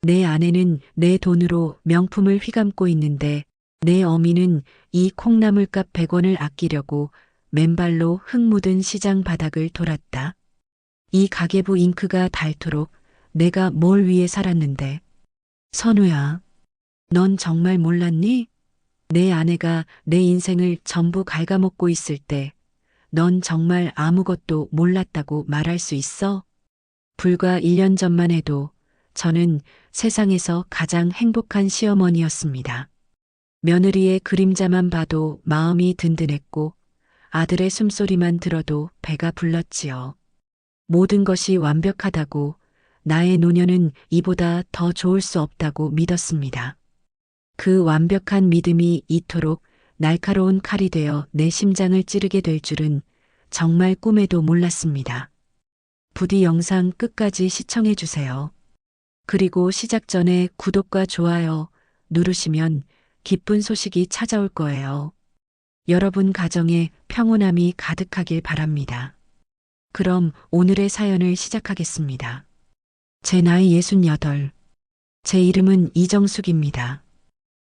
내 아내는 내 돈으로 명품을 휘감고 있는데 내 어미는 이 콩나물값 100원을 아끼려고 맨발로 흙 묻은 시장 바닥을 돌았다. 이 가계부 잉크가 닳도록 내가 뭘 위해 살았는데. 선우야, 넌 정말 몰랐니? 내 아내가 내 인생을 전부 갉아먹고 있을 때 넌 정말 아무것도 몰랐다고 말할 수 있어? 불과 1년 전만 해도 저는 세상에서 가장 행복한 시어머니였습니다. 며느리의 그림자만 봐도 마음이 든든했고 아들의 숨소리만 들어도 배가 불렀지요. 모든 것이 완벽하다고, 나의 노년은 이보다 더 좋을 수 없다고 믿었습니다. 그 완벽한 믿음이 이토록 날카로운 칼이 되어 내 심장을 찌르게 될 줄은 정말 꿈에도 몰랐습니다. 부디 영상 끝까지 시청해 주세요. 그리고 시작 전에 구독과 좋아요 누르시면 기쁜 소식이 찾아올 거예요. 여러분 가정에 평온함이 가득하길 바랍니다. 그럼 오늘의 사연을 시작하겠습니다. 제 나이 68. 제 이름은 이정숙입니다.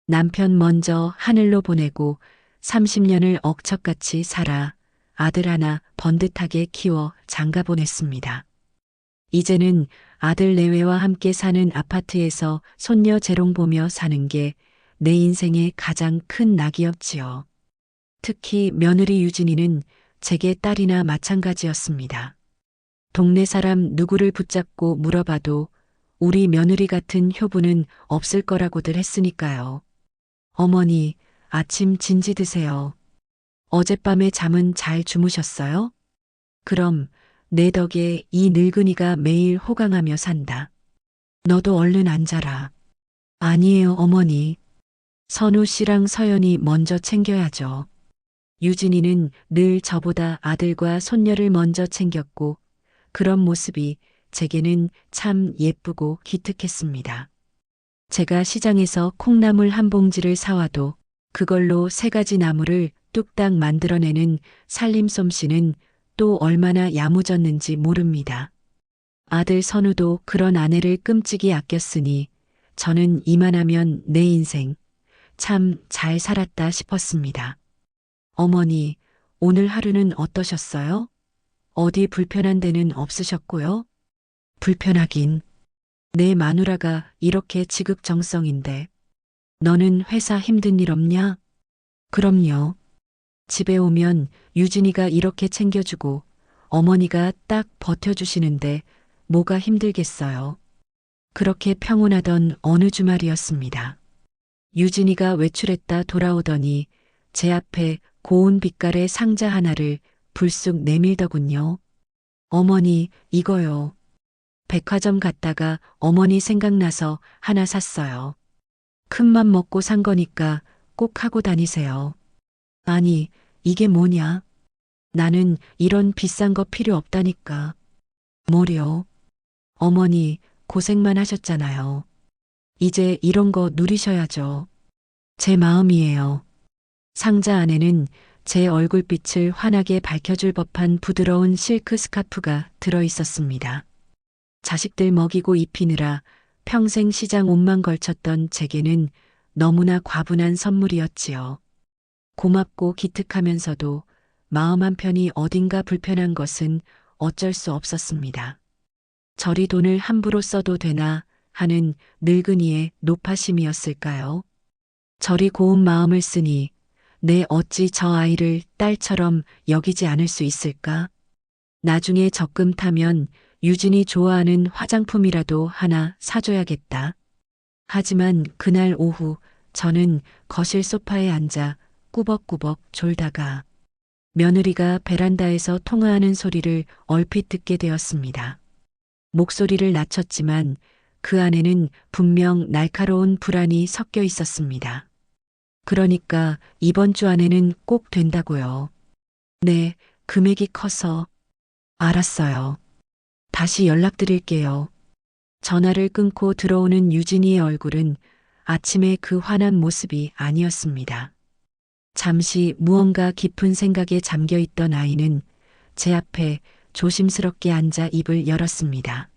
남편 먼저 하늘로 보내고 30년을 억척같이 살아 아들 하나 번듯하게 키워 장가 보냈습니다. 이제는 아들 내외와 함께 사는 아파트에서 손녀 재롱 보며 사는 게 내 인생의 가장 큰 낙이었지요. 특히 며느리 유진이는 제게 딸이나 마찬가지였습니다. 동네 사람 누구를 붙잡고 물어봐도 우리 며느리 같은 효부는 없을 거라고들 했으니까요. 어머니, 아침 진지 드세요. 어젯밤에 잠은 잘 주무셨어요? 그럼 내 덕에 이 늙은이가 매일 호강하며 산다. 너도 얼른 앉아라. 아니에요, 어머니. 선우 씨랑 서연이 먼저 챙겨야죠. 유진이는 늘 저보다 아들과 손녀를 먼저 챙겼고 그런 모습이 제게는 참 예쁘고 기특했습니다. 제가 시장에서 콩나물 한 봉지를 사와도 그걸로 3가지 나물을 뚝딱 만들어내는 살림솜씨는 또 얼마나 야무졌는지 모릅니다. 아들 선우도 그런 아내를 끔찍이 아꼈으니 저는 이만하면 내 인생 참 잘 살았다 싶었습니다. 어머니, 오늘 하루는 어떠셨어요? 어디 불편한 데는 없으셨고요? 불편하긴. 내 마누라가 이렇게 지극정성인데. 너는 회사 힘든 일 없냐? 그럼요. 집에 오면 유진이가 이렇게 챙겨주고 어머니가 딱 버텨주시는데 뭐가 힘들겠어요. 그렇게 평온하던 어느 주말이었습니다. 유진이가 외출했다 돌아오더니 제 앞에 고운 빛깔의 상자 하나를 불쑥 내밀더군요. 어머니, 이거요. 백화점 갔다가 어머니 생각나서 하나 샀어요. 큰맘 먹고 산 거니까 꼭 하고 다니세요. 아니, 이게 뭐냐? 나는 이런 비싼 거 필요 없다니까. 뭐려? 어머니, 고생만 하셨잖아요. 이제 이런 거 누리셔야죠. 제 마음이에요. 상자 안에는 제 얼굴빛을 환하게 밝혀줄 법한 부드러운 실크 스카프가 들어 있었습니다. 자식들 먹이고 입히느라 평생 시장 옷만 걸쳤던 제게는 너무나 과분한 선물이었지요. 고맙고 기특하면서도 마음 한편이 어딘가 불편한 것은 어쩔 수 없었습니다. 저리 돈을 함부로 써도 되나 하는 늙은이의 노파심이었을까요? 저리 고운 마음을 쓰니 내 어찌 저 아이를 딸처럼 여기지 않을 수 있을까? 나중에 적금 타면 유진이 좋아하는 화장품이라도 하나 사줘야겠다. 하지만 그날 오후 저는 거실 소파에 앉아 꾸벅꾸벅 졸다가 며느리가 베란다에서 통화하는 소리를 얼핏 듣게 되었습니다. 목소리를 낮췄지만 그 안에는 분명 날카로운 불안이 섞여 있었습니다. 그러니까 이번 주 안에는 꼭 된다고요. 네, 금액이 커서. 알았어요. 다시 연락드릴게요. 전화를 끊고 들어오는 유진이의 얼굴은 아침의 그 환한 모습이 아니었습니다. 잠시 무언가 깊은 생각에 잠겨 있던 아이는 제 앞에 조심스럽게 앉아 입을 열었습니다.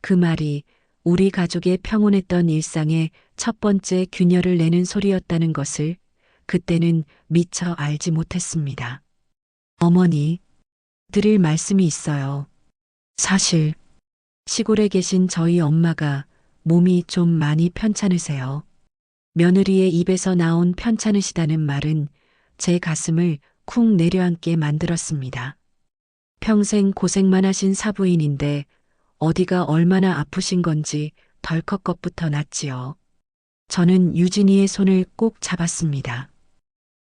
그 말이 우리 가족의 평온했던 일상에 첫 번째 균열을 내는 소리였다는 것을 그때는 미처 알지 못했습니다. 어머니, 드릴 말씀이 있어요. 사실 시골에 계신 저희 엄마가 몸이 좀 많이 편찮으세요. 며느리의 입에서 나온 편찮으시다는 말은 제 가슴을 쿵 내려앉게 만들었습니다. 평생 고생만 하신 사부인인데 어디가 얼마나 아프신 건지 덜컥 것부터 났지요. 저는 유진이의 손을 꼭 잡았습니다.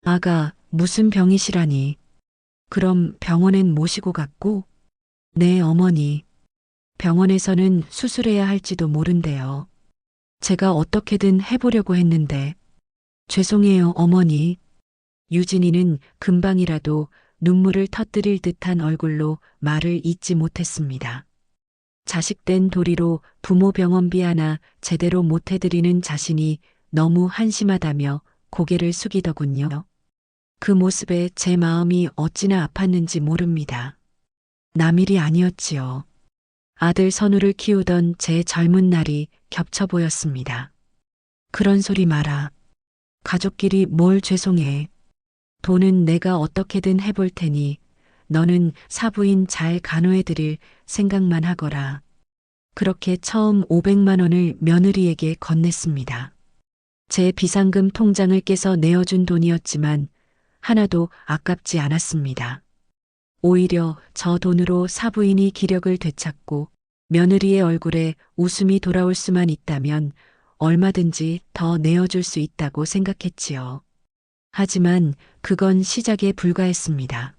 아가, 무슨 병이시라니. 그럼 병원엔 모시고 갔고? 네, 어머니. 병원에서는 수술해야 할지도 모른대요. 제가 어떻게든 해보려고 했는데. 죄송해요, 어머니. 유진이는 금방이라도 눈물을 터뜨릴 듯한 얼굴로 말을 잇지 못했습니다. 자식된 도리로 부모 병원비 하나 제대로 못 해드리는 자신이 너무 한심하다며 고개를 숙이더군요. 그 모습에 제 마음이 어찌나 아팠는지 모릅니다. 남일이 아니었지요. 아들 선우를 키우던 제 젊은 날이 겹쳐 보였습니다. 그런 소리 마라. 가족끼리 뭘 죄송해. 돈은 내가 어떻게든 해볼 테니 너는 사부인 잘 간호해드릴 생각만 하거라. 그렇게 처음 500만 원을 며느리에게 건넸습니다. 제 비상금 통장을 깨서 내어준 돈이었지만 하나도 아깝지 않았습니다. 오히려 저 돈으로 사부인이 기력을 되찾고 며느리의 얼굴에 웃음이 돌아올 수만 있다면 얼마든지 더 내어줄 수 있다고 생각했지요. 하지만 그건 시작에 불과했습니다.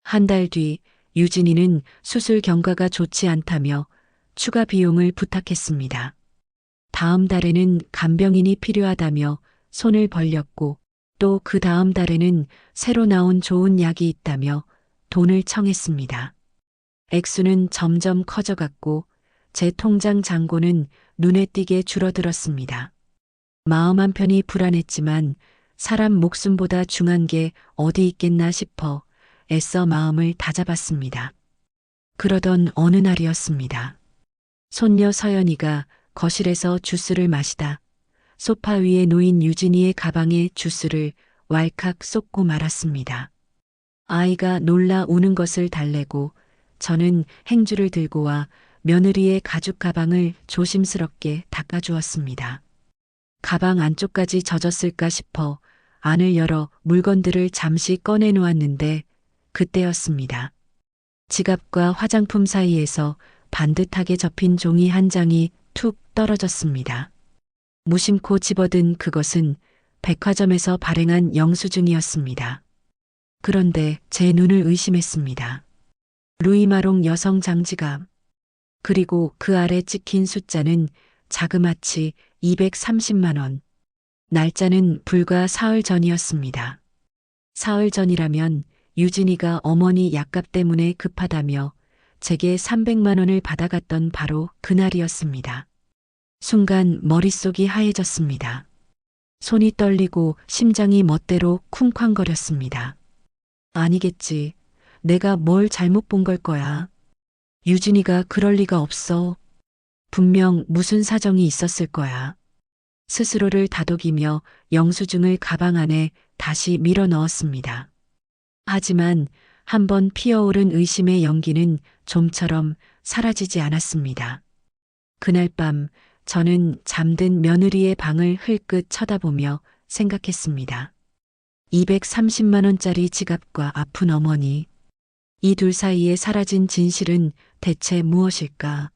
한 달 뒤 유진이는 수술 경과가 좋지 않다며 추가 비용을 부탁했습니다. 다음 달에는 간병인이 필요하다며 손을 벌렸고 또 그 다음 달에는 새로 나온 좋은 약이 있다며 돈을 청했습니다. 액수는 점점 커져갔고 제 통장 잔고는 눈에 띄게 줄어들었습니다. 마음 한편이 불안했지만 사람 목숨보다 중한 게 어디 있겠나 싶어 애써 마음을 다잡았습니다. 그러던 어느 날이었습니다. 손녀 서연이가 거실에서 주스를 마시다 소파 위에 놓인 유진이의 가방에 주스를 왈칵 쏟고 말았습니다. 아이가 놀라 우는 것을 달래고 저는 행주를 들고 와 며느리의 가죽 가방을 조심스럽게 닦아주었습니다. 가방 안쪽까지 젖었을까 싶어 안을 열어 물건들을 잠시 꺼내 놓았는데 그때였습니다. 지갑과 화장품 사이에서 반듯하게 접힌 종이 한 장이 툭 떨어졌습니다. 무심코 집어든 그것은 백화점에서 발행한 영수증이었습니다. 그런데 제 눈을 의심했습니다. 루이마롱 여성 장지갑. 그리고 그 아래 찍힌 숫자는 자그마치 230만 원. 날짜는 불과 사흘 전이었습니다. 사흘 전이라면 유진이가 어머니 약값 때문에 급하다며 제게 300만 원을 받아갔던 바로 그날이었습니다. 순간 머릿속이 하얘졌습니다. 손이 떨리고 심장이 멋대로 쿵쾅거렸습니다. 아니겠지. 내가 뭘 잘못 본 걸 거야. 유진이가 그럴 리가 없어. 분명 무슨 사정이 있었을 거야. 스스로를 다독이며 영수증을 가방 안에 다시 밀어 넣었습니다. 하지만 한번 피어오른 의심의 연기는 좀처럼 사라지지 않았습니다. 그날 밤 저는 잠든 며느리의 방을 흘끗 쳐다보며 생각했습니다. 230만 원짜리 지갑과 아픈 어머니. 이 둘 사이에 사라진 진실은 대체 무엇일까?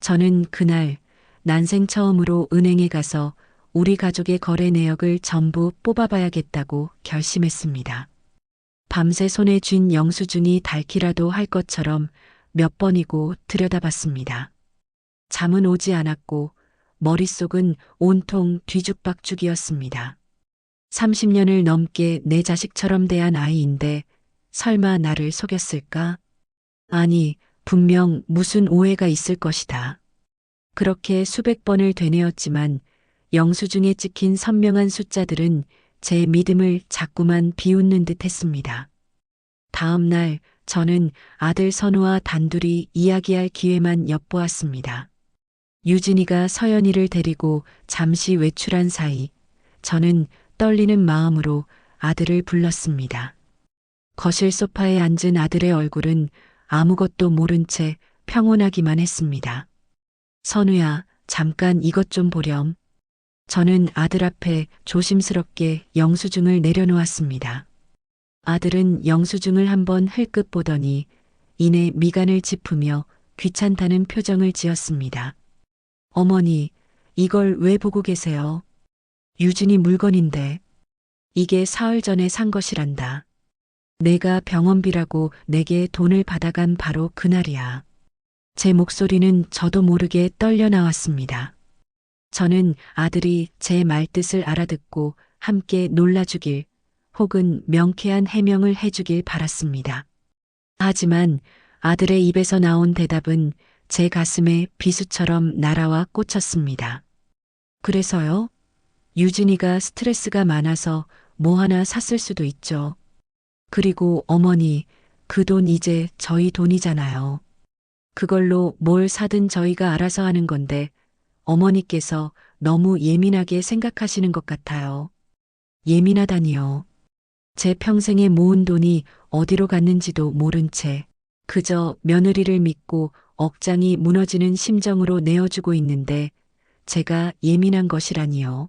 저는 그날 난생 처음으로 은행에 가서 우리 가족의 거래 내역을 전부 뽑아봐야겠다고 결심했습니다. 밤새 손에 쥔 영수증이 닳기라도 할 것처럼 몇 번이고 들여다봤습니다. 잠은 오지 않았고 머릿속은 온통 뒤죽박죽이었습니다. 30년을 넘게 내 자식처럼 대한 아이인데 설마 나를 속였을까? 아니, 분명 무슨 오해가 있을 것이다. 그렇게 수백 번을 되뇌었지만 영수증에 찍힌 선명한 숫자들은 제 믿음을 자꾸만 비웃는 듯 했습니다. 다음 날 저는 아들 선우와 단둘이 이야기할 기회만 엿보았습니다. 유진이가 서연이를 데리고 잠시 외출한 사이 저는 떨리는 마음으로 아들을 불렀습니다. 거실 소파에 앉은 아들의 얼굴은 아무것도 모른 채 평온하기만 했습니다. 선우야, 잠깐 이것 좀 보렴. 저는 아들 앞에 조심스럽게 영수증을 내려놓았습니다. 아들은 영수증을 한번 흘끗 보더니 이내 미간을 짚으며 귀찮다는 표정을 지었습니다. 어머니, 이걸 왜 보고 계세요? 유진이 물건인데. 이게 사흘 전에 산 것이란다. 내가 병원비라고 내게 돈을 받아간 바로 그날이야. 제 목소리는 저도 모르게 떨려 나왔습니다. 저는 아들이 제 말뜻을 알아듣고 함께 놀라주길 혹은 명쾌한 해명을 해주길 바랐습니다. 하지만 아들의 입에서 나온 대답은 제 가슴에 비수처럼 날아와 꽂혔습니다. 그래서요? 유진이가 스트레스가 많아서 뭐 하나 샀을 수도 있죠. 그리고 어머니, 그 돈 이제 저희 돈이잖아요. 그걸로 뭘 사든 저희가 알아서 하는 건데 어머니께서 너무 예민하게 생각하시는 것 같아요. 예민하다니요. 제 평생에 모은 돈이 어디로 갔는지도 모른 채 그저 며느리를 믿고 억장이 무너지는 심정으로 내어주고 있는데 제가 예민한 것이라니요.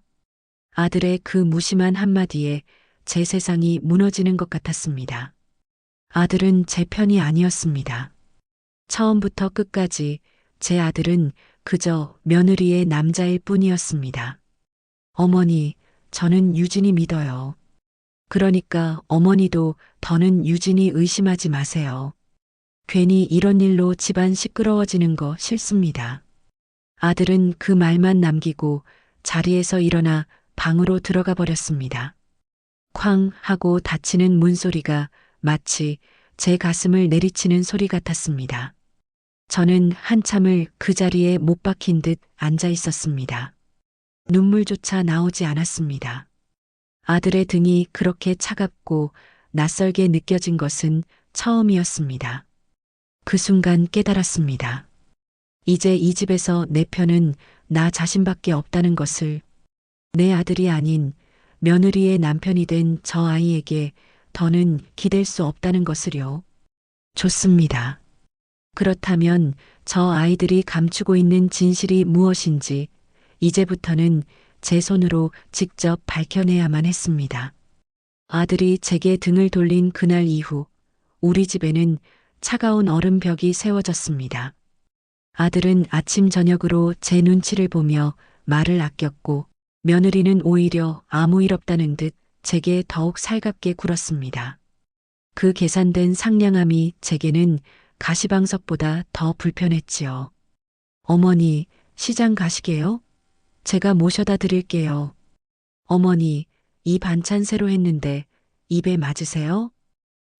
아들의 그 무심한 한마디에 제 세상이 무너지는 것 같았습니다. 아들은 제 편이 아니었습니다. 처음부터 끝까지 제 아들은 그저 며느리의 남자일 뿐이었습니다. 어머니, 저는 유진이 믿어요. 그러니까 어머니도 더는 유진이 의심하지 마세요. 괜히 이런 일로 집안 시끄러워지는 거 싫습니다. 아들은 그 말만 남기고 자리에서 일어나 방으로 들어가 버렸습니다. 쾅 하고 닫히는 문소리가 마치 제 가슴을 내리치는 소리 같았습니다. 저는 한참을 그 자리에 못 박힌 듯 앉아 있었습니다. 눈물조차 나오지 않았습니다. 아들의 등이 그렇게 차갑고 낯설게 느껴진 것은 처음이었습니다. 그 순간 깨달았습니다. 이제 이 집에서 내 편은 나 자신밖에 없다는 것을, 내 아들이 아닌 며느리의 남편이 된 저 아이에게 더는 기댈 수 없다는 것을요. 좋습니다. 그렇다면 저 아이들이 감추고 있는 진실이 무엇인지 이제부터는 제 손으로 직접 밝혀내야만 했습니다. 아들이 제게 등을 돌린 그날 이후 우리 집에는 차가운 얼음벽이 세워졌습니다. 아들은 아침 저녁으로 제 눈치를 보며 말을 아꼈고 며느리는 오히려 아무 일 없다는 듯 제게 더욱 살갑게 굴었습니다. 그 계산된 상냥함이 제게는 가시방석보다 더 불편했지요. 어머니, 시장 가시게요? 제가 모셔다 드릴게요. 어머니, 이 반찬 새로 했는데 입에 맞으세요?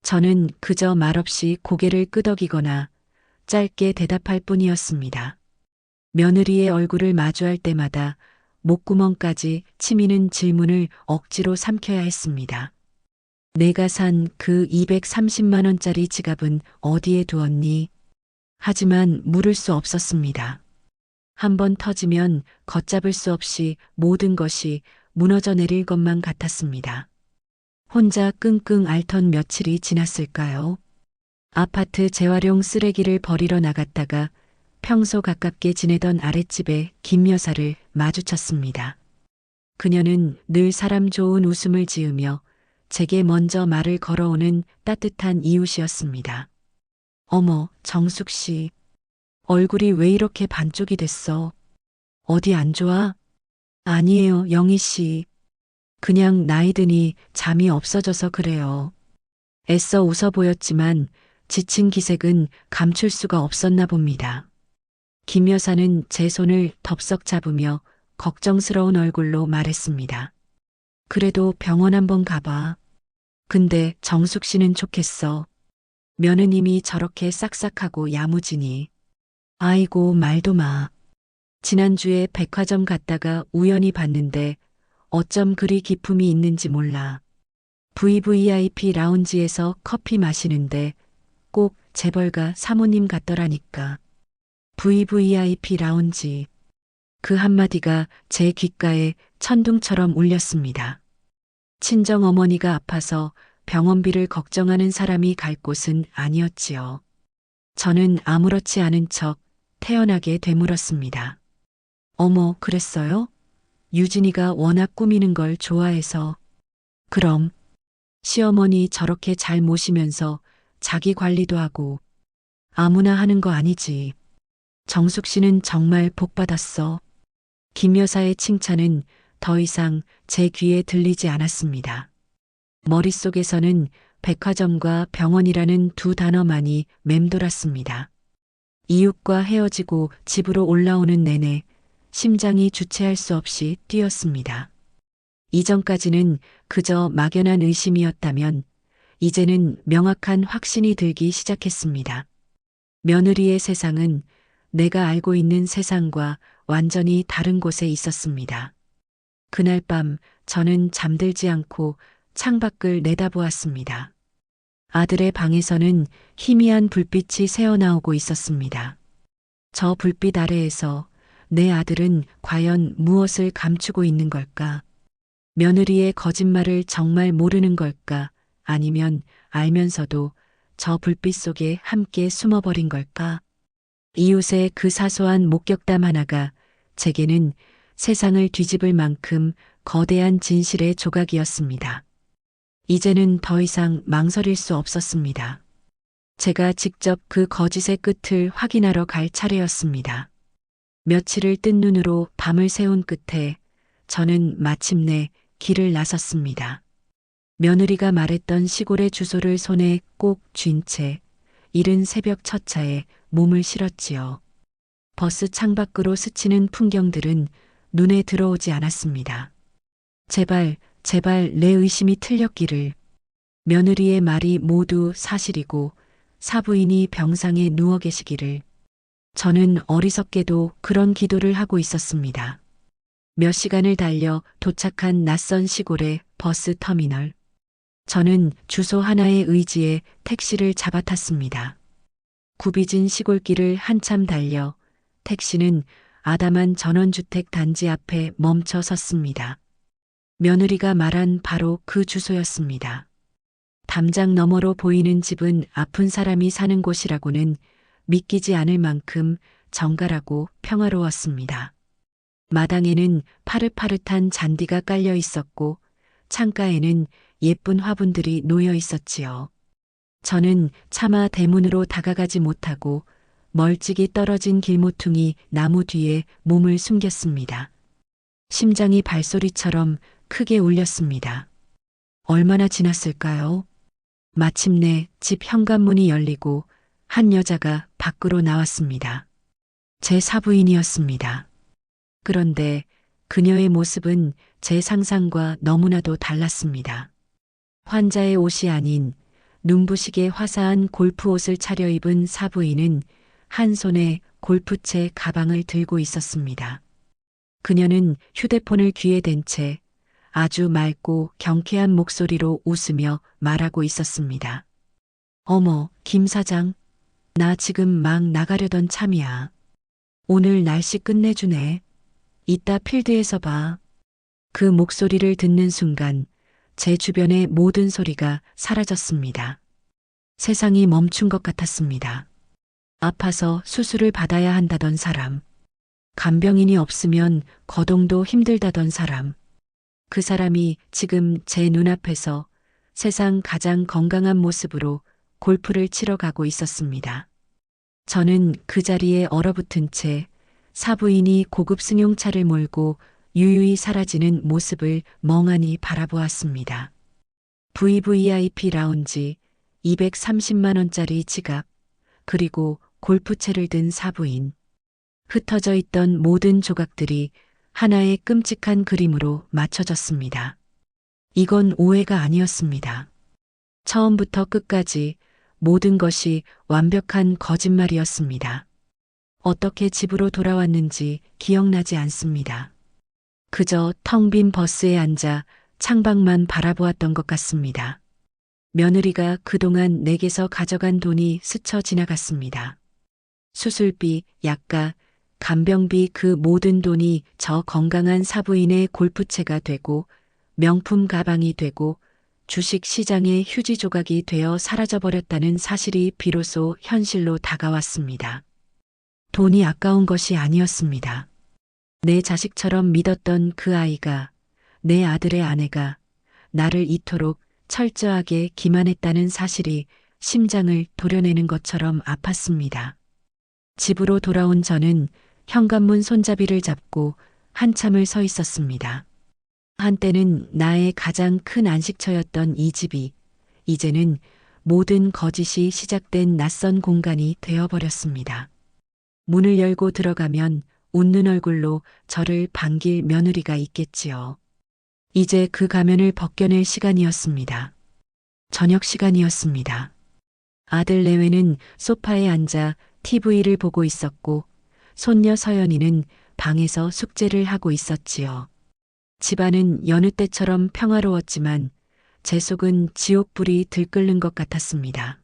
저는 그저 말없이 고개를 끄덕이거나 짧게 대답할 뿐이었습니다. 며느리의 얼굴을 마주할 때마다 목구멍까지 치미는 질문을 억지로 삼켜야 했습니다. 내가 산 그 230만 원짜리 지갑은 어디에 두었니? 하지만 물을 수 없었습니다. 한번 터지면 걷잡을 수 없이 모든 것이 무너져 내릴 것만 같았습니다. 혼자 끙끙 앓던 며칠이 지났을까요? 아파트 재활용 쓰레기를 버리러 나갔다가 평소 가깝게 지내던 아랫집의 김 여사를 마주쳤습니다. 그녀는 늘 사람 좋은 웃음을 지으며 제게 먼저 말을 걸어오는 따뜻한 이웃이었습니다. 어머, 정숙 씨. 얼굴이 왜 이렇게 반쪽이 됐어? 어디 안 좋아? 아니에요, 영희 씨. 그냥 나이 드니 잠이 없어져서 그래요. 애써 웃어 보였지만 지친 기색은 감출 수가 없었나 봅니다. 김 여사는 제 손을 덥석 잡으며 걱정스러운 얼굴로 말했습니다. 그래도 병원 한번 가봐. 근데 정숙 씨는 좋겠어. 며느님이 저렇게 싹싹하고 야무지니. 아이고, 말도 마. 지난주에 백화점 갔다가 우연히 봤는데 어쩜 그리 기품이 있는지 몰라. VVIP 라운지에서 커피 마시는데 꼭 재벌가 사모님 같더라니까. VVIP 라운지. 그 한마디가 제 귓가에 천둥처럼 울렸습니다. 친정 어머니가 아파서 병원비를 걱정하는 사람이 갈 곳은 아니었지요. 저는 아무렇지 않은 척 태연하게 되물었습니다. 어머, 그랬어요? 유진이가 워낙 꾸미는 걸 좋아해서. 그럼 시어머니 저렇게 잘 모시면서 자기 관리도 하고 아무나 하는 거 아니지. 정숙 씨는 정말 복 받았어. 김 여사의 칭찬은 더 이상 제 귀에 들리지 않았습니다. 머릿속에서는 백화점과 병원이라는 두 단어만이 맴돌았습니다. 이웃과 헤어지고 집으로 올라오는 내내 심장이 주체할 수 없이 뛰었습니다. 이전까지는 그저 막연한 의심이었다면 이제는 명확한 확신이 들기 시작했습니다. 며느리의 세상은 내가 알고 있는 세상과 완전히 다른 곳에 있었습니다. 그날 밤 저는 잠들지 않고 창밖을 내다보았습니다. 아들의 방에서는 희미한 불빛이 새어나오고 있었습니다. 저 불빛 아래에서 내 아들은 과연 무엇을 감추고 있는 걸까? 며느리의 거짓말을 정말 모르는 걸까? 아니면 알면서도 저 불빛 속에 함께 숨어버린 걸까? 이웃의 그 사소한 목격담 하나가 제게는 세상을 뒤집을 만큼 거대한 진실의 조각이었습니다. 이제는 더 이상 망설일 수 없었습니다. 제가 직접 그 거짓의 끝을 확인하러 갈 차례였습니다. 며칠을 뜬 눈으로 밤을 새운 끝에 저는 마침내 길을 나섰습니다. 며느리가 말했던 시골의 주소를 손에 꼭 쥔 채 이른 새벽 첫 차에 몸을 실었지요. 버스 창밖으로 스치는 풍경들은 눈에 들어오지 않았습니다. 제발, 제발 내 의심이 틀렸기를. 며느리의 말이 모두 사실이고 사부인이 병상에 누워 계시기를. 저는 어리석게도 그런 기도를 하고 있었습니다. 몇 시간을 달려 도착한 낯선 시골의 버스 터미널. 저는 주소 하나의 의지에 택시를 잡아탔습니다. 굽이진 시골길을 한참 달려 택시는 아담한 전원주택 단지 앞에 멈춰 섰습니다. 며느리가 말한 바로 그 주소였습니다. 담장 너머로 보이는 집은 아픈 사람이 사는 곳이라고는 믿기지 않을 만큼 정갈하고 평화로웠습니다. 마당에는 파릇파릇한 잔디가 깔려 있었고 창가에는 예쁜 화분들이 놓여 있었지요. 저는 차마 대문으로 다가가지 못하고 멀찍이 떨어진 길모퉁이 나무 뒤에 몸을 숨겼습니다. 심장이 발소리처럼 크게 울렸습니다. 얼마나 지났을까요? 마침내 집 현관문이 열리고 한 여자가 밖으로 나왔습니다. 제 사부인이었습니다. 그런데 그녀의 모습은 제 상상과 너무나도 달랐습니다. 환자의 옷이 아닌 눈부시게 화사한 골프 옷을 차려입은 사부인은 한 손에 골프채 가방을 들고 있었습니다. 그녀는 휴대폰을 귀에 댄 채 아주 맑고 경쾌한 목소리로 웃으며 말하고 있었습니다. 어머, 김 사장. 나 지금 막 나가려던 참이야. 오늘 날씨 끝내주네. 이따 필드에서 봐. 그 목소리를 듣는 순간 제 주변의 모든 소리가 사라졌습니다. 세상이 멈춘 것 같았습니다. 아파서 수술을 받아야 한다던 사람, 간병인이 없으면 거동도 힘들다던 사람, 그 사람이 지금 제 눈앞에서 세상 가장 건강한 모습으로 골프를 치러 가고 있었습니다. 저는 그 자리에 얼어붙은 채 사부인이 고급 승용차를 몰고 유유히 사라지는 모습을 멍하니 바라보았습니다. VVIP 라운지, 230만 원짜리 지갑, 그리고 골프채를 든 사부인. 흩어져 있던 모든 조각들이 하나의 끔찍한 그림으로 맞춰졌습니다. 이건 오해가 아니었습니다. 처음부터 끝까지 모든 것이 완벽한 거짓말이었습니다. 어떻게 집으로 돌아왔는지 기억나지 않습니다. 그저 텅 빈 버스에 앉아 창밖만 바라보았던 것 같습니다. 며느리가 그동안 내게서 가져간 돈이 스쳐 지나갔습니다. 수술비, 약가, 간병비 그 모든 돈이 저 건강한 사부인의 골프채가 되고 명품 가방이 되고 주식 시장의 휴지 조각이 되어 사라져버렸다는 사실이 비로소 현실로 다가왔습니다. 돈이 아까운 것이 아니었습니다. 내 자식처럼 믿었던 그 아이가, 내 아들의 아내가 나를 이토록 철저하게 기만했다는 사실이 심장을 도려내는 것처럼 아팠습니다. 집으로 돌아온 저는 현관문 손잡이를 잡고 한참을 서 있었습니다. 한때는 나의 가장 큰 안식처였던 이 집이 이제는 모든 거짓이 시작된 낯선 공간이 되어버렸습니다. 문을 열고 들어가면 웃는 얼굴로 저를 반길 며느리가 있겠지요. 이제 그 가면을 벗겨낼 시간이었습니다. 저녁 시간이었습니다. 아들 내외는 소파에 앉아 TV를 보고 있었고 손녀 서연이는 방에서 숙제를 하고 있었지요. 집안은 여느 때처럼 평화로웠지만 제 속은 지옥불이 들끓는 것 같았습니다.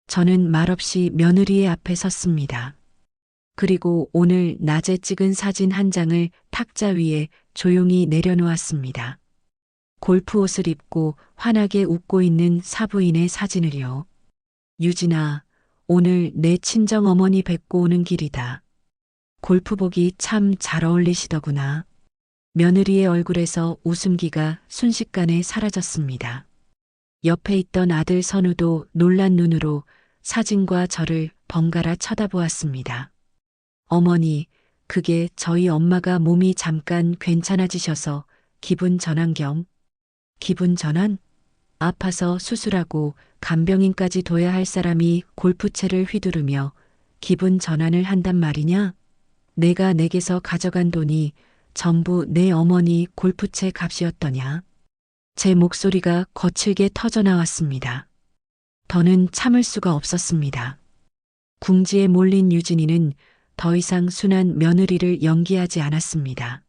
저는 말없이 며느리의 앞에 섰습니다. 그리고 오늘 낮에 찍은 사진 한 장을 탁자 위에 조용히 내려놓았습니다. 골프 옷을 입고 환하게 웃고 있는 사부인의 사진을요. 유진아, 오늘 내 친정 어머니 뵙고 오는 길이다. 골프복이 참 잘 어울리시더구나. 며느리의 얼굴에서 웃음기가 순식간에 사라졌습니다. 옆에 있던 아들 선우도 놀란 눈으로 사진과 저를 번갈아 쳐다보았습니다. 어머니, 그게 저희 엄마가 몸이 잠깐 괜찮아지셔서 기분 전환 겸. 기분 전환? 아파서 수술하고 간병인까지 둬야 할 사람이 골프채를 휘두르며 기분 전환을 한단 말이냐? 내가 내게서 가져간 돈이 전부 내 어머니 골프채 값이었더냐? 제 목소리가 거칠게 터져나왔습니다. 더는 참을 수가 없었습니다. 궁지에 몰린 유진이는 더 이상 순한 며느리를 연기하지 않았습니다.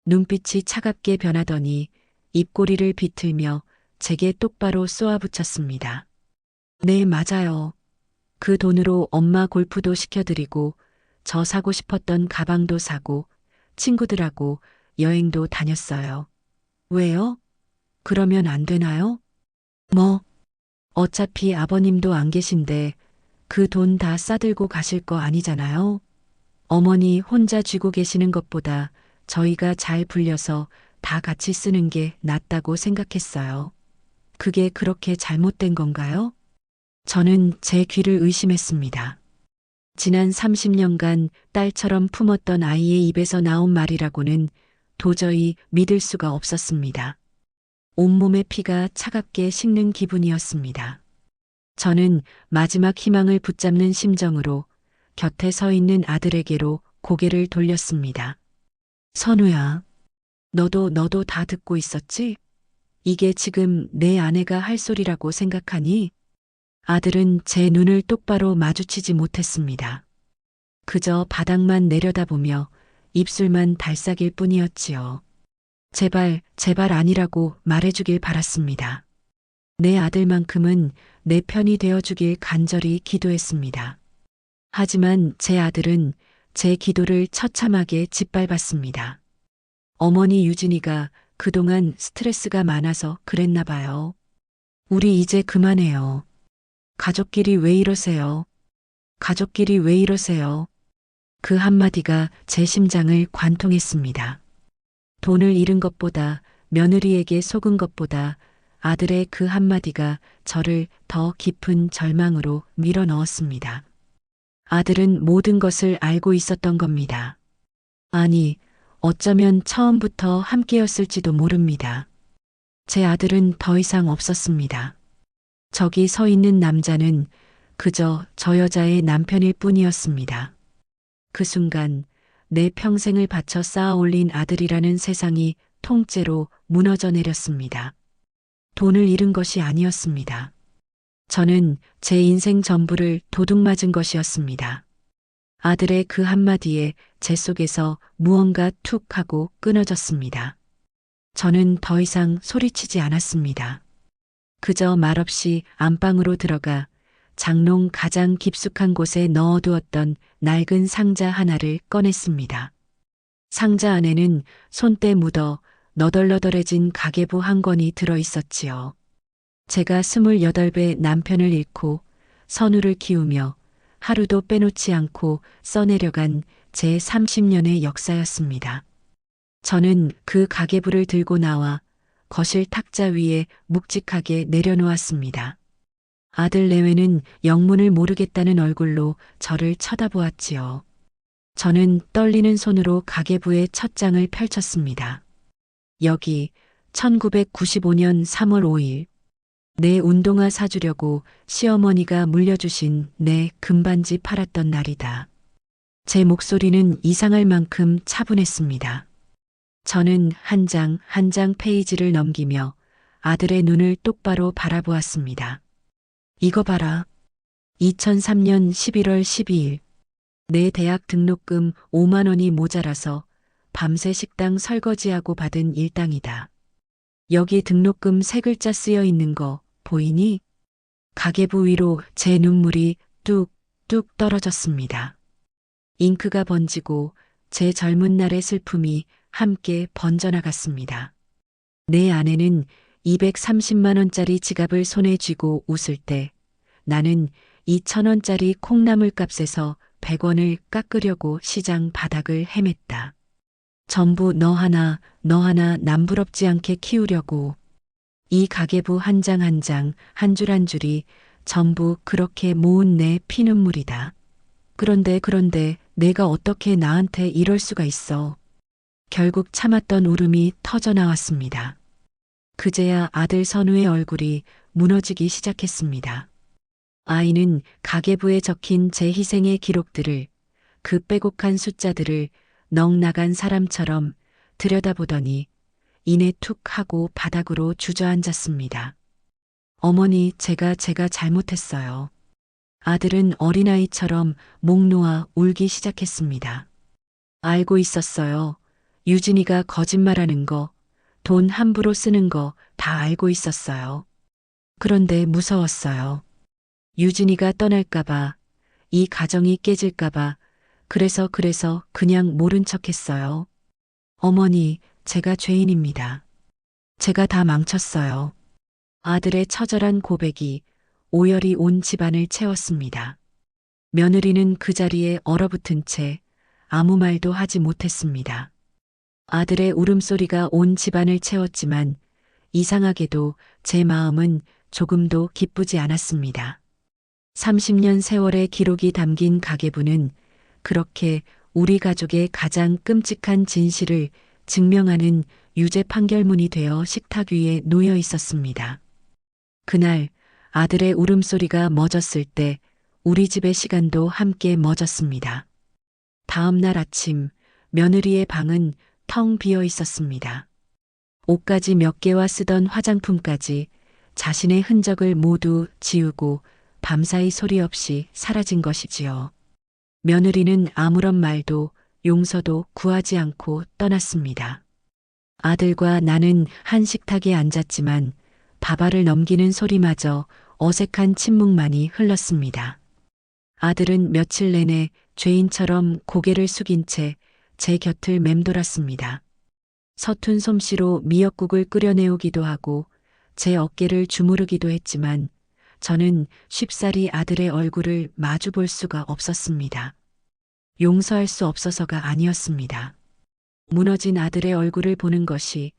눈빛이 차갑게 변하더니 입꼬리를 비틀며 제게 똑바로 쏘아붙였습니다. 네, 맞아요. 그 돈으로 엄마 골프도 시켜드리고 저 사고 싶었던 가방도 사고 친구들하고 여행도 다녔어요. 왜요? 그러면 안 되나요? 뭐, 어차피 아버님도 안 계신데 그 돈 다 싸들고 가실 거 아니잖아요. 어머니 혼자 쥐고 계시는 것보다 저희가 잘 불려서 다 같이 쓰는 게 낫다고 생각했어요. 그게 그렇게 잘못된 건가요? 저는 제 귀를 의심했습니다. 지난 30년간 딸처럼 품었던 아이의 입에서 나온 말이라고는 도저히 믿을 수가 없었습니다. 온몸의 피가 차갑게 식는 기분이었습니다. 저는 마지막 희망을 붙잡는 심정으로 곁에 서 있는 아들에게로 고개를 돌렸습니다. 선우야, 너도 다 듣고 있었지? 이게 지금 내 아내가 할 소리라고 생각하니? 아들은 제 눈을 똑바로 마주치지 못했습니다. 그저 바닥만 내려다보며 입술만 달싹일 뿐이었지요. 제발 아니라고 말해주길 바랐습니다. 내 아들만큼은 내 편이 되어주길 간절히 기도했습니다. 하지만 제 아들은 제 기도를 처참하게 짓밟았습니다. 어머니 유진이가 그동안 스트레스가 많아서 그랬나 봐요. 우리 이제 그만해요. 가족끼리 왜 이러세요? 가족끼리 왜 이러세요? 그 한마디가 제 심장을 관통했습니다. 돈을 잃은 것보다 며느리에게 속은 것보다 아들의 그 한마디가 저를 더 깊은 절망으로 밀어 넣었습니다. 아들은 모든 것을 알고 있었던 겁니다. 아니, 어쩌면 처음부터 함께였을지도 모릅니다. 제 아들은 더 이상 없었습니다. 저기 서 있는 남자는 그저 저 여자의 남편일 뿐이었습니다. 그 순간 내 평생을 바쳐 쌓아 올린 아들이라는 세상이 통째로 무너져 내렸습니다. 돈을 잃은 것이 아니었습니다. 저는 제 인생 전부를 도둑맞은 것이었습니다. 아들의 그 한마디에 제 속에서 무언가 툭 하고 끊어졌습니다. 저는 더 이상 소리치지 않았습니다. 그저 말없이 안방으로 들어가 장롱 가장 깊숙한 곳에 넣어두었던 낡은 상자 하나를 꺼냈습니다. 상자 안에는 손때 묻어 너덜너덜해진 가계부 한 권이 들어 있었지요. 제가 28배 남편을 잃고 선우를 키우며 하루도 빼놓지 않고 써내려간 제 30년의 역사였습니다. 저는 그 가계부를 들고 나와 거실 탁자 위에 묵직하게 내려놓았습니다. 아들 내외는 영문을 모르겠다는 얼굴로 저를 쳐다보았지요. 저는 떨리는 손으로 가계부의 첫 장을 펼쳤습니다. 여기 1995년 3월 5일 내 운동화 사주려고 시어머니가 물려주신 내 금반지 팔았던 날이다. 제 목소리는 이상할 만큼 차분했습니다. 저는 한 장 한 장 페이지를 넘기며 아들의 눈을 똑바로 바라보았습니다. 이거 봐라. 2003년 11월 12일. 내 대학 등록금 5만 원이 모자라서 밤새 식당 설거지하고 받은 일당이다. 여기 등록금 세 글자 쓰여 있는 거 보이니? 가계부 위로 제 눈물이 뚝뚝 떨어졌습니다. 잉크가 번지고 제 젊은 날의 슬픔이 함께 번져나갔습니다. 내 아내는 230만 원짜리 지갑을 손에 쥐고 웃을 때 나는 2,000원짜리 콩나물 값에서 100원을 깎으려고 시장 바닥을 헤맸다. 전부 너 하나 남부럽지 않게 키우려고. 이 가계부 한 장 한 장, 한 줄 한 줄이 전부 그렇게 모은 내 피눈물이다. 그런데 내가 어떻게 나한테 이럴 수가 있어. 결국 참았던 울음이 터져 나왔습니다. 그제야 아들 선우의 얼굴이 무너지기 시작했습니다. 아이는 가계부에 적힌 제 희생의 기록들을, 그 빼곡한 숫자들을 넋 나간 사람처럼 들여다보더니 이내 툭 하고 바닥으로 주저앉았습니다. 어머니, 제가 잘못했어요. 아들은 어린아이처럼 목 놓아 울기 시작했습니다. 알고 있었어요. 유진이가 거짓말하는 거, 돈 함부로 쓰는 거 다 알고 있었어요. 그런데 무서웠어요. 유진이가 떠날까봐, 이 가정이 깨질까봐, 그래서 그냥 모른 척했어요. 어머니, 제가 죄인입니다. 제가 다 망쳤어요. 아들의 처절한 고백이 오열이 온 집안을 채웠습니다. 며느리는 그 자리에 얼어붙은 채 아무 말도 하지 못했습니다. 아들의 울음소리가 온 집안을 채웠지만 이상하게도 제 마음은 조금도 기쁘지 않았습니다. 30년 세월의 기록이 담긴 가계부는 그렇게 우리 가족의 가장 끔찍한 진실을 증명하는 유죄 판결문이 되어 식탁 위에 놓여 있었습니다. 그날 아들의 울음소리가 멎었을 때 우리 집의 시간도 함께 멎었습니다. 다음 날 아침 며느리의 방은 텅 비어 있었습니다. 옷가지 몇 개와 쓰던 화장품까지 자신의 흔적을 모두 지우고 밤사이 소리 없이 사라진 것이지요. 며느리는 아무런 말도 용서도 구하지 않고 떠났습니다. 아들과 나는 한 식탁에 앉았지만 밥알을 넘기는 소리마저 어색한 침묵만이 흘렀습니다. 아들은 며칠 내내 죄인처럼 고개를 숙인 채 제 곁을 맴돌았습니다. 서툰 솜씨로 미역국을 끓여내오기도 하고 제 어깨를 주무르기도 했지만 저는 쉽사리 아들의 얼굴을 마주 볼 수가 없었습니다. 용서할 수 없어서가 아니었습니다. 무너진 아들의 얼굴을 보는 것이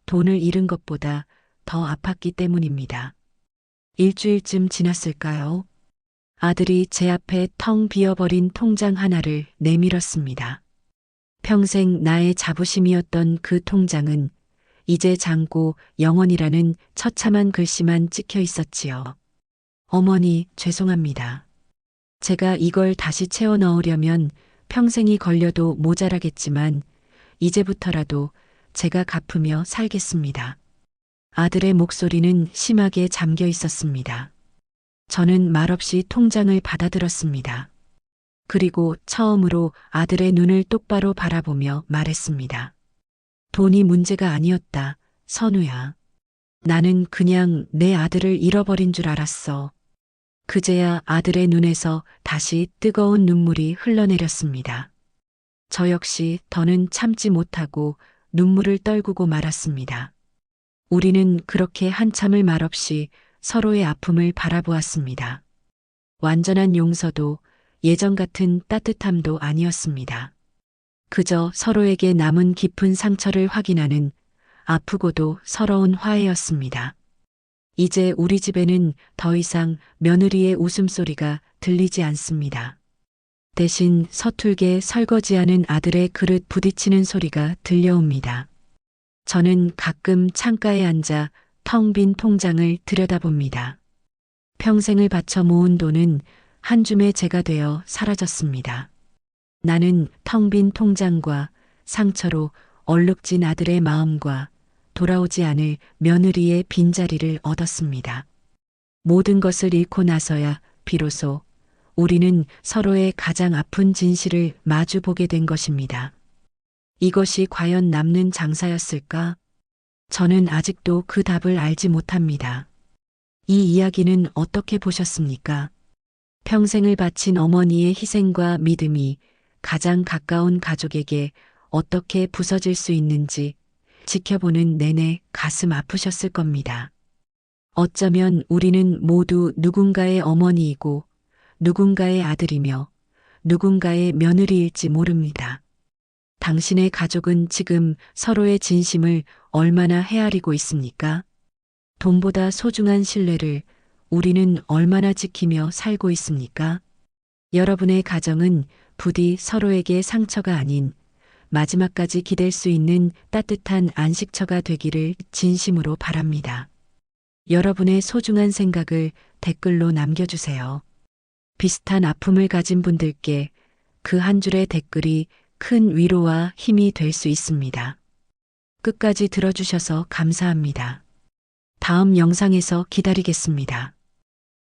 돈을 잃은 것보다 더 아팠기 때문입니다. 일주일쯤 지났을까요? 아들이 제 앞에 텅 비어버린 통장 하나를 내밀었습니다. 평생 나의 자부심이었던 그 통장은 이제 잔고 영원이라는 처참한 글씨만 찍혀 있었지요. 어머니, 죄송합니다. 제가 이걸 다시 채워 넣으려면 평생이 걸려도 모자라겠지만 이제부터라도 제가 갚으며 살겠습니다. 아들의 목소리는 심하게 잠겨 있었습니다. 저는 말없이 통장을 받아들었습니다. 그리고 처음으로 아들의 눈을 똑바로 바라보며 말했습니다. 돈이 문제가 아니었다, 선우야. 나는 그냥 내 아들을 잃어버린 줄 알았어. 그제야 아들의 눈에서 다시 뜨거운 눈물이 흘러내렸습니다. 저 역시 더는 참지 못하고 눈물을 떨구고 말았습니다. 우리는 그렇게 한참을 말없이 서로의 아픔을 바라보았습니다. 완전한 용서도 예전 같은 따뜻함도 아니었습니다. 그저 서로에게 남은 깊은 상처를 확인하는 아프고도 서러운 화해였습니다. 이제 우리 집에는 더 이상 며느리의 웃음소리가 들리지 않습니다. 대신 서툴게 설거지하는 아들의 그릇 부딪히는 소리가 들려옵니다. 저는 가끔 창가에 앉아 텅 빈 통장을 들여다봅니다. 평생을 바쳐 모은 돈은 한 줌의 재가 되어 사라졌습니다. 나는 텅 빈 통장과 상처로 얼룩진 아들의 마음과 돌아오지 않을 며느리의 빈자리를 얻었습니다. 모든 것을 잃고 나서야 비로소 우리는 서로의 가장 아픈 진실을 마주보게 된 것입니다. 이것이 과연 남는 장사였을까? 저는 아직도 그 답을 알지 못합니다. 이 이야기는 어떻게 보셨습니까? 평생을 바친 어머니의 희생과 믿음이 가장 가까운 가족에게 어떻게 부서질 수 있는지 지켜보는 내내 가슴 아프셨을 겁니다. 어쩌면 우리는 모두 누군가의 어머니이고 누군가의 아들이며 누군가의 며느리일지 모릅니다. 당신의 가족은 지금 서로의 진심을 얼마나 헤아리고 있습니까? 돈보다 소중한 신뢰를 우리는 얼마나 지키며 살고 있습니까? 여러분의 가정은 부디 서로에게 상처가 아닌 마지막까지 기댈 수 있는 따뜻한 안식처가 되기를 진심으로 바랍니다. 여러분의 소중한 생각을 댓글로 남겨주세요. 비슷한 아픔을 가진 분들께 그 한 줄의 댓글이 큰 위로와 힘이 될 수 있습니다. 끝까지 들어주셔서 감사합니다. 다음 영상에서 기다리겠습니다.